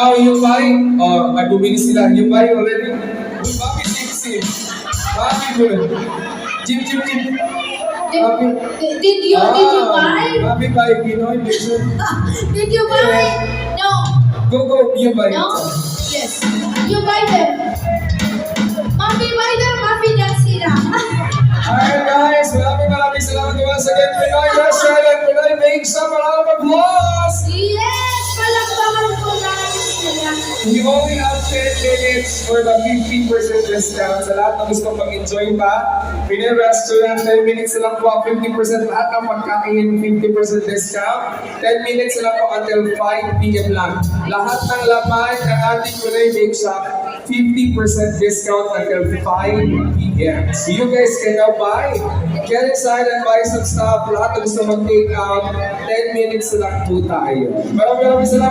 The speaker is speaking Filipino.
Now, you buy, ay bumili sila, you buy already? Papi, sim. Papi, good. Jim. Did you buy? Papi, buy Pinoy, listen. Did you buy? No. Go, you buy. No? Yes. You buy them. Mommy, buy them. Mommy, that's it. Alright guys, maraming salamat once again. Pinoy Restaurant, Pinoy Bake Shop, round of applause! Yes! Palakpakan po namin sila. We only have 10 minutes for the 50% discount. Sa lahat na gusto mag-enjoy pa, Pinoy Restaurant, 10 minutes lang po, 50% lahat ng pagkain, 50% discount. 10 minutes lang po until 5 p.m. lang. Lahat ng laman ng ating Pinoy Bake Shop, 50% discount until 5 p.m. So you guys can now buy, get inside and buy some stuff. Lahat na gusto mag-take out, 10 minutes lang po tayo. Maraming salamat.